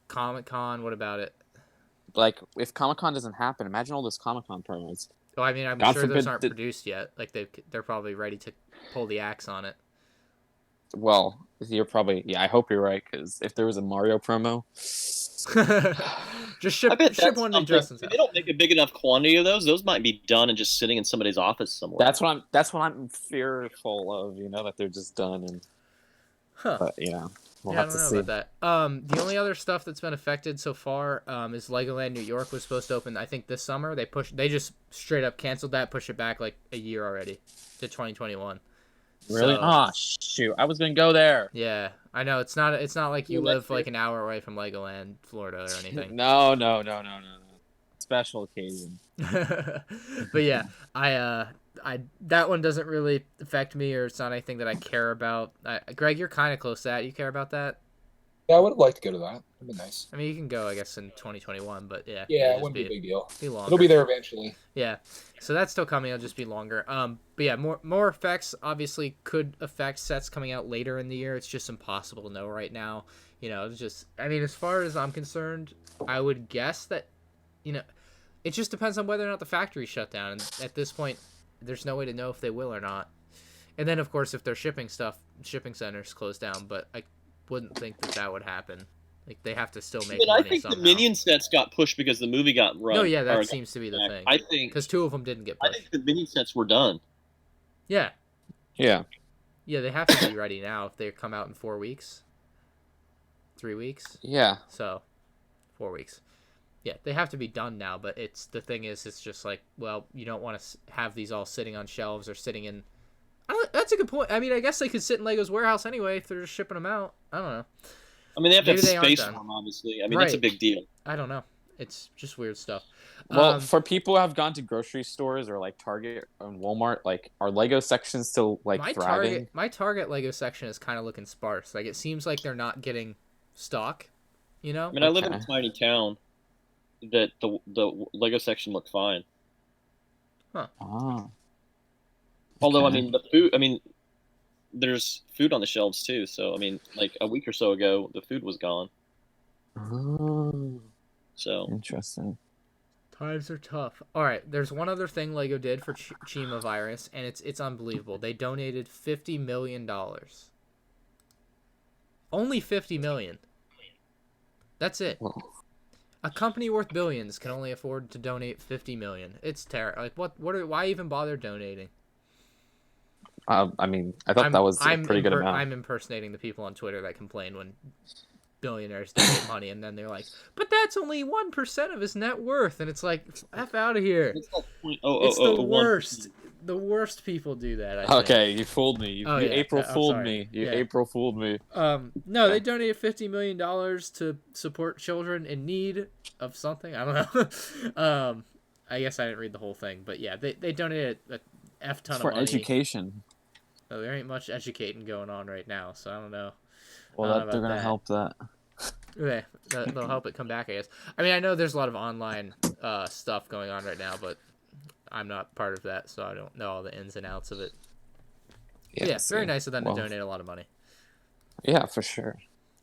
Comic-Con, what about it? If Comic-Con doesn't happen, imagine all those Comic-Con promos. Oh, I mean, I'm sure those aren't produced yet. They're probably ready to pull the axe on it. Well, you're probably... Yeah, I hope you're right, because if there was a Mario promo... Just ship one to Justin's house. If they don't make a big enough quantity of those might be done and just sitting in somebody's office somewhere. That's what I'm fearful of, that they're just done. And but we'll have to see. I don't know about that. The only other stuff that's been affected so far is Legoland New York was supposed to open, I think, this summer. They just straight up canceled that, pushed it back a year already to 2021. Really? Oh shoot! I was gonna go there. Yeah, I know. It's not like you live an hour away from Legoland, Florida, or anything. No. Special occasion. But yeah, I that one doesn't really affect me, or it's not anything that I care about. Greg, you're kind of close to that. You care about that? Yeah, I would have liked to go to that. That'd be nice. I mean, you can go, I guess, in 2021, but yeah. Yeah, it wouldn't be a big deal. Be longer. It'll be there eventually. Yeah, so that's still coming. It'll just be longer. But yeah, more effects obviously could affect sets coming out later in the year. It's just impossible to know right now. It's just, I mean, as far as I'm concerned, I would guess that, it just depends on whether or not the factory shut down. And at this point, there's no way to know if they will or not. And then, of course, if their shipping centers close down, but I wouldn't think that would happen. They have to still make money I think somehow. the Minion sets got pushed because the movie got run. No, yeah, that seems to be the thing. I think because 2 of them didn't get pushed. I think the Minion sets were done. Yeah. Yeah. Yeah, they have to be ready now if they come out in 4 weeks. 3 weeks. Yeah. So, 4 weeks. Yeah, they have to be done now. But the thing is, it's just you don't want to have these all sitting on shelves or sitting in. That's a good point. I mean, I guess they could sit in Lego's warehouse anyway if they're just shipping them out. I don't know. I mean, they have to have space for them, obviously. I mean, that's a big deal. I don't know. It's just weird stuff. Well, for people who have gone to grocery stores or Target and Walmart, are Lego sections still thriving? My Target Lego section is kind of looking sparse. It seems like they're not getting stock. I mean, I live in a tiny town that the Lego section looked fine. Huh. Ah. Although, I mean, the food. I mean, there's food on the shelves too. So, I mean, a week or so ago, the food was gone. Oh. So interesting. Times are tough. All right, there's one other thing Lego did for Chima virus, and it's unbelievable. They donated $50 million. Only $50 million. That's it. Whoa. A company worth billions can only afford to donate 50 million. It's terrible. Like why even bother donating? I mean, I thought that was a pretty good amount. I'm impersonating the people on Twitter that complain when billionaires donate money, and then they're like, "But that's only 1% of his net worth," and it's like, "F out of here." It's like It's the worst. The worst people do that. I think. Okay, you fooled me. You April fooled me. April fooled me. No, they donated $50 million to support children in need of something. I don't know. I guess I didn't read the whole thing, but yeah, they donated a F ton of money. For education. Oh, there ain't much educating going on right now, so I don't know. Well, they're going to help that. Okay, they'll help it come back, I guess. I mean, I know there's a lot of online stuff going on right now, but I'm not part of that, so I don't know all the ins and outs of it. Yeah, very nice of them to donate a lot of money. Yeah, for sure.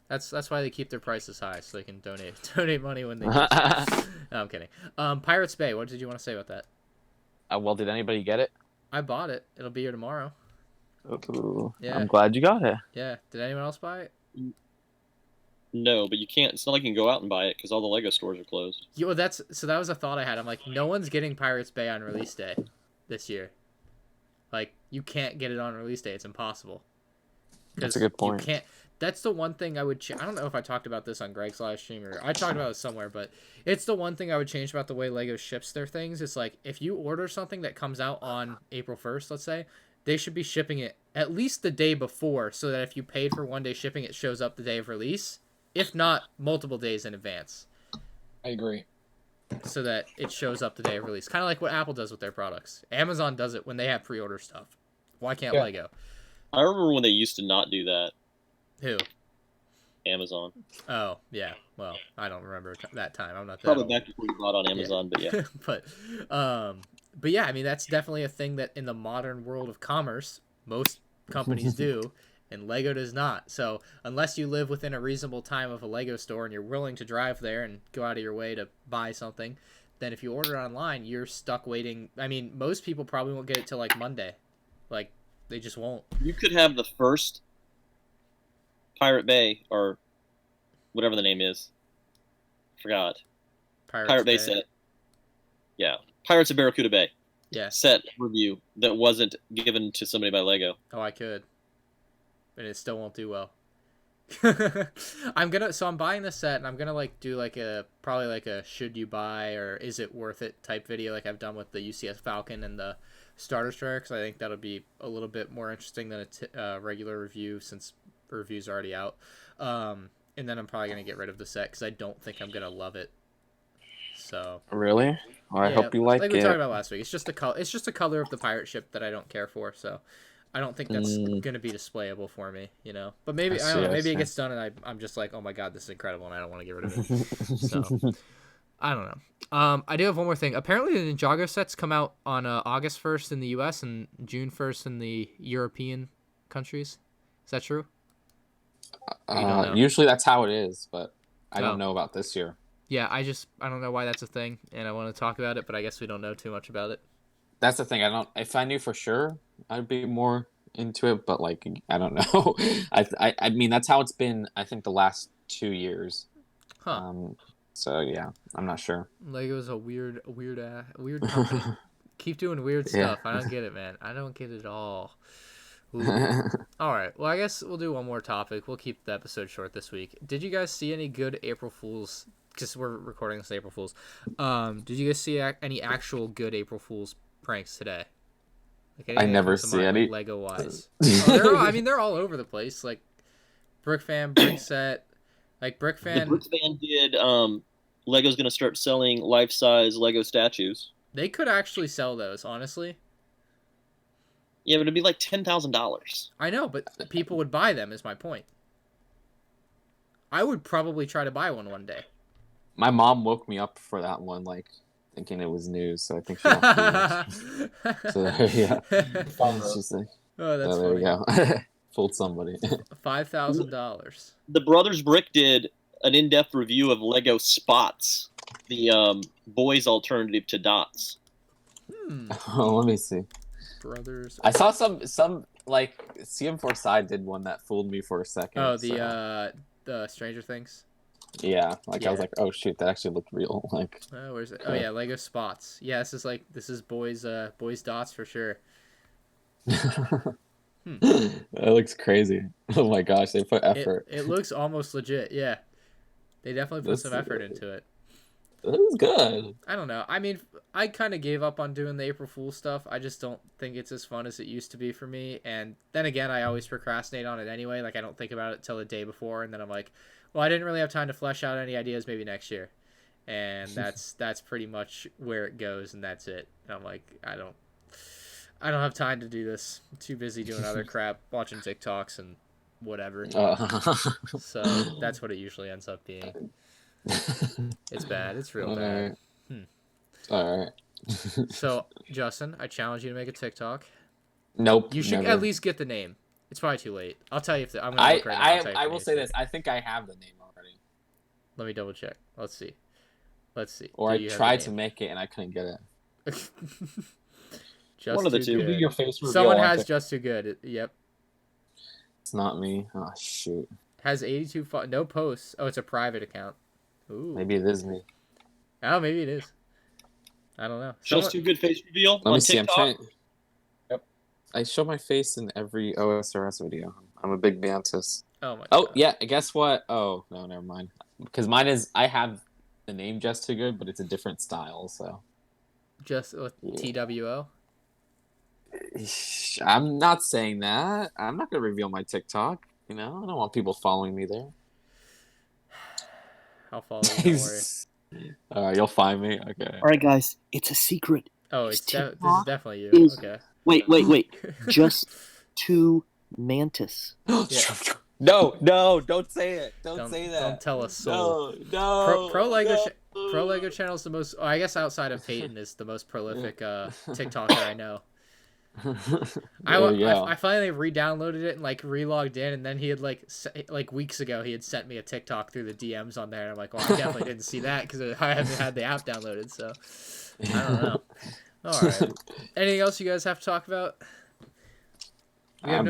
That's why they keep their prices high, so they can donate money when they need to. No, I'm kidding. Pirates Bay, what did you want to say about that? Well, did anybody get it? I bought it. It'll be here tomorrow. Ooh, yeah. I'm glad you got it. Yeah. Did anyone else buy it? No, but you can't. It's not like you can go out and buy it because all the Lego stores are closed. Yeah, well, that was a thought I had. I'm like, no one's getting Pirates Bay on release day this year. Like, you can't get it on release day. It's impossible. That's a good point. You can't. That's the one thing I would. I don't know if I talked about this on Greg's live stream or I talked about it somewhere, but it's the one thing I would change about the way Lego ships their things. It's like if you order something that comes out on April 1st, let's say, they should be shipping it at least the day before, so that if you paid for 1 day shipping, it shows up the day of release. If not, multiple days in advance. I agree. So that it shows up the day of release. Kind of like what Apple does with their products. Amazon does it when they have pre-order stuff. Why can't Lego? I remember when they used to not do that. Who? Amazon. Oh, yeah. Well, I don't remember that time. I'm not that Probably old. back before you bought on Amazon, but yeah. But yeah, I mean, that's definitely a thing that in the modern world of commerce, most companies do. And Lego does not. So unless you live within a reasonable time of a Lego store and you're willing to drive there and go out of your way to buy something, then if you order online, you're stuck waiting. I mean, most people probably won't get it till like Monday. Like, they just won't. You could have the first Pirate Bay or whatever the name is. Forgot. Pirate Bay set. Yeah. Pirates of Barracuda Bay. Yeah. Set review that wasn't given to somebody by Lego. Oh, I could. And it still won't do well. I'm buying this set and I'm gonna do probably a should you buy or is it worth it type video like I've done with the UCS Falcon and the Star Destroyer, because I think that'll be a little bit more interesting than a regular review since the review's already out. And then I'm probably gonna get rid of the set because I don't think I'm gonna love it. So really, well, I hope you like it. Like we talked about last week, it's just the color. It's just the color of the pirate ship that I don't care for. So I don't think that's going to be displayable for me, you know. But maybe I don't know. Maybe it gets done, and I'm just like, oh my god, this is incredible, and I don't want to get rid of it. So I don't know. I do have one more thing. Apparently, the Jogger sets come out on August 1st in the U.S. and June 1st in the European countries. Is that true? Usually that's how it is, but I don't know about this year. Yeah, I don't know why that's a thing, and I want to talk about it, but I guess we don't know too much about it. That's the thing. If I knew for sure, I'd be more into it. But I don't know. I mean, that's how it's been. I think the last 2 years. Huh. So yeah, I'm not sure. Lego's a weird company. Keep doing weird stuff. I don't get it, man. I don't get it at all. All right. Well, I guess we'll do one more topic. We'll keep the episode short this week. Did you guys see any good April Fools? Because we're recording this April Fools. Did you guys see any actual good April Fools pranks today? I never see any Lego wise. They're all over the place. Like BrickFan, Brickset, like BrickFan. The BrickFan did. Lego's gonna start selling life-size Lego statues. They could actually sell those, honestly. Yeah, but it'd be like $10,000. I know, but people would buy them. Is my point. I would probably try to buy one day. My mom woke me up for that one, thinking it was news, so I think she watched So yeah, it's just like, oh, that's there funny. we go. Fooled somebody. $5,000. The Brothers Brick did an in-depth review of Lego Spots, the boys' alternative to dots. Oh, let me see. Brothers. I saw some CM4 Side did one that fooled me for a second. Oh, the Stranger Things. Yeah, like I was Yeah. like, oh shoot, that actually looked real. Like, Where's it? Oh yeah, Lego spots. Yeah, this is boys dots for sure. Hmm. that looks crazy. Oh my gosh, they put effort. It looks almost legit. Yeah, they definitely put This some effort into it. this is good. I don't know. I mean, I kind of gave up on doing the April Fool stuff. I just don't think it's as fun as it used to be for me. And then again, I always procrastinate on it anyway. Like I don't think about it till the day before, and then I'm like, well, I didn't really have time to flesh out any ideas. Maybe next year. And that's pretty much where it goes, and that's it. And I'm like, I don't have time to do this. I'm too busy doing other crap, watching TikToks and whatever. So that's what it usually ends up being. It's bad. It's real bad. All right. So, Justin, I challenge you to make a TikTok. Nope. You should never. at least get the name. It's probably too late. I'll tell you if I'm gonna look right now. I'll tell you if I the will name's say there. this. I think I have the name already. Let me double check. Let's see. Or Do I you have tried the to name? make it and I couldn't get it. Just One of the too two. good. Do your face reveal Someone on has TikTok. just too good. Yep. It's not me. Oh shoot. Has 82 no posts. Oh, it's a private account. Ooh. Maybe it is me. Oh, maybe it is. I don't know. Just too good face reveal Let on me see. TikTok. I'm trying. Yep. I show my face in every OSRS video. I'm a big Mantis. Oh my. Oh God. yeah. Guess what? Oh no, never mind. Because mine is. I have the name Just Too Good, but it's a different style. So. Just with Yeah. TWO. I'm not saying that. I'm not gonna reveal my TikTok. You know, I don't want people following me there. I'll follow you. Don't worry. All right, you'll find me. Okay. All right, guys, it's a secret. Oh, His this is TikTok definitely you. is- Okay. Wait. Just to Mantis. No, don't say it. Don't say that. Don't tell a soul. No. Pro Lego Channel is the most. Oh, I guess outside of Peyton is the most prolific TikToker I know. I finally re-downloaded it and like re-logged in, and then he had like weeks ago he had sent me a TikTok through the DMs on there, and I'm like, well, I definitely didn't see that because I haven't had the app downloaded, so I don't know. All right. Anything else you guys have to talk about? We have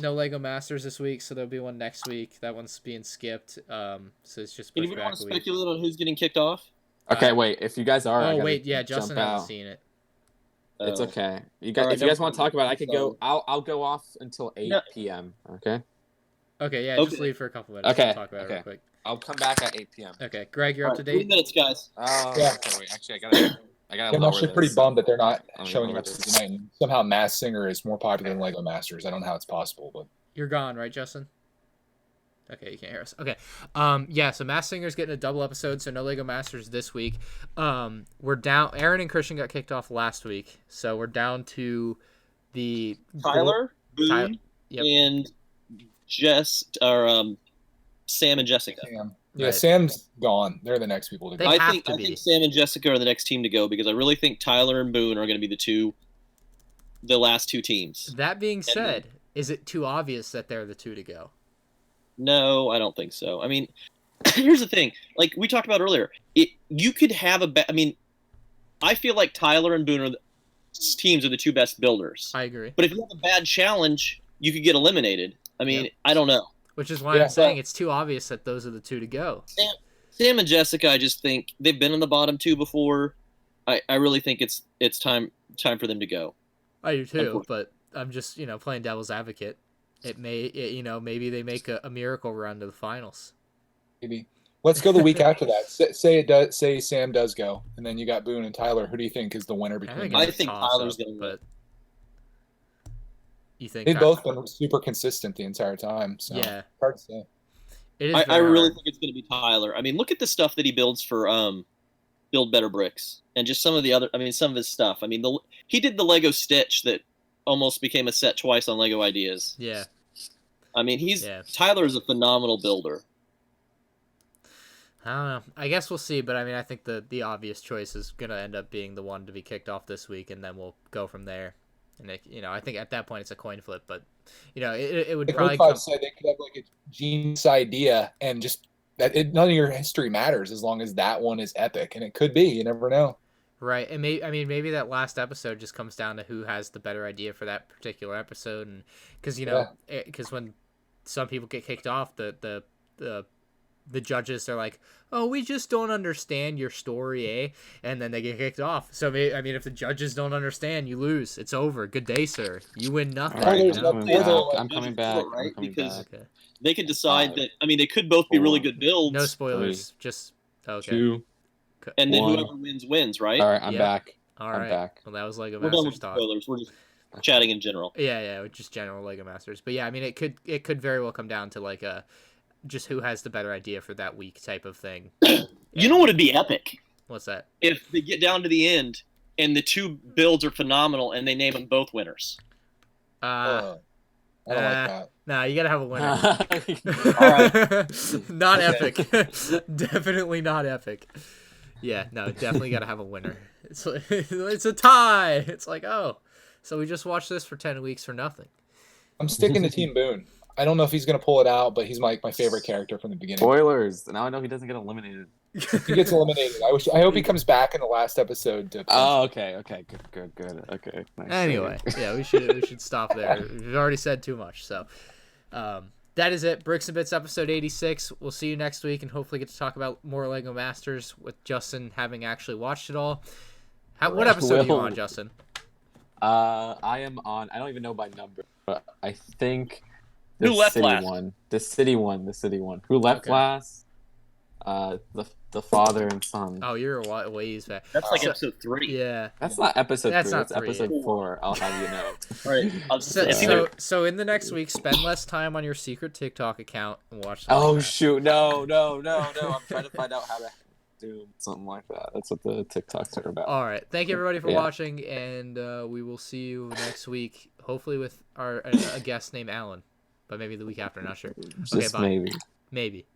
no Lego Masters this week, so there'll be one next week. That one's being skipped, so it's just pushed Anybody back want to a week. speculate on who's getting kicked off? Okay, wait. If you guys are, I Oh gotta wait, yeah, jump Justin hasn't out. seen it. It's Oh. okay. You guys, All right, if you guys no want to talk about it, I could go. problem. I'll go off until 8 No. p.m. Okay. Okay, yeah, just Okay. leave for a couple minutes. Okay, We'll talk about it real okay. quick. I'll come back at 8 p.m. Okay, Greg, you're All up to right, 3 date. minutes, guys. Oh, Yeah. okay. Wait. Actually, I gotta I'm lower actually this. pretty bummed that they're not Let me showing lower up this. tonight. And somehow Mass Singer is more popular than Lego Masters. I don't know how it's possible, but You're gone, right, Justin? Okay, you can't hear us. Okay. Yeah, so Mass Singer's getting a double episode, so no Lego Masters this week. We're down. Aaron and Christian got kicked off last week, so we're down to the Tyler, Boone, Tyler- yep. and Sam and Jessica. Sam. Yeah, Right. Sam's gone. They're the next people to They go. have I think to be. Sam and Jessica are the next team to go because I really think Tyler and Boone are going to be the last two teams. That being said, is it too obvious that they're the two to go? No, I don't think so. I mean, here's the thing. Like we talked about earlier, you could have I feel like Tyler and Boone teams are the two best builders. I agree. But if you have a bad challenge, you could get eliminated. I mean, Yep. I don't know. Which is why I'm saying it's too obvious that those are the two to go. Sam and Jessica, I just think they've been in the bottom two before. I really think it's time for them to go. I do too, but I'm just playing devil's advocate. Maybe they make a miracle run to the finals. Maybe. Let's go the week after that. Say it does. Say Sam does go, and then you got Boone and Tyler. Who do you think is the winner between them? I think Tyler's gonna win. But you think They've both been super consistent the entire time. So Yeah. hard to say. It is I very really hard. think it's going to be Tyler. I mean, look at the stuff that he builds for Build Better Bricks, and just some of his stuff. I mean, he did the Lego Stitch that almost became a set twice on Lego Ideas. Yeah. I mean, Tyler is a phenomenal builder. I don't know. I guess we'll see, but I mean, I think the obvious choice is going to end up being the one to be kicked off this week, and then we'll go from there. And I think at that point it's a coin flip, but it would probably come. Said they could have like a genius idea, and just none of your history matters as long as that one is epic, and it could be. You never know. Right, and maybe that last episode just comes down to who has the better idea for that particular episode, and because when some people get kicked off, the the judges are like, oh, we just don't understand your story, eh? And then they get kicked off. So I mean, if the judges don't understand, you lose. It's over. Good day, sir. You win nothing. All right, there's I'm no- coming or they're back. like- I'm coming Judges do back. it, right? I'm coming Because- back. Okay. They could decide 5, that. I mean, they could both be really 4, good builds. No spoilers. Just okay. 2. And then 1. whoever wins, right? All right, I'm Yep. back. All I'm right. back. Well, that was Lego We're done with Masters talk. spoilers. We're just chatting in general. Yeah, just general Lego Masters. But yeah, I mean, it could very well come down to like a just who has the better idea for that week type of thing. You know what would be epic? What's that? If they get down to the end and the two builds are phenomenal and they name them both winners. Uh, I don't like that. nah, you gotta have a winner. All Not Okay. epic. Definitely not epic. Yeah, no, definitely gotta have a winner. It's a tie. It's like, oh, so we just watched this for 10 weeks for nothing. I'm sticking to Team Boone. I don't know if he's gonna pull it out, but he's my favorite character from the beginning. Spoilers. Now I know he doesn't get eliminated. He gets eliminated. I hope he comes back in the last episode to. Oh, okay. Good. Okay. Nice. Anyway, yeah, we should stop there. We've already said too much, so that is it. Bricks and Bits episode 86. We'll see you next week and hopefully get to talk about more Lego Masters with Justin having actually watched it all. What episode are you on, Justin? I am on. I don't even know by number, but I think Who left city last? one. The city one. Who left Okay. last? The father and son. Oh, you're a ways back. That's like So- episode 3. Yeah. That's not episode That's 3. not That's 3. episode 4. I'll have you know. All right. It's either So in the next week, spend less time on your secret TikTok account and watch. the Oh Lego shoot! No! I'm trying to find out how to do something like that. That's what the TikToks are about. All right. Thank you everybody for Yeah. watching, and we will see you next week. Hopefully with a guest named Alan, but maybe the week after. Not sure. Just bye. maybe. Maybe.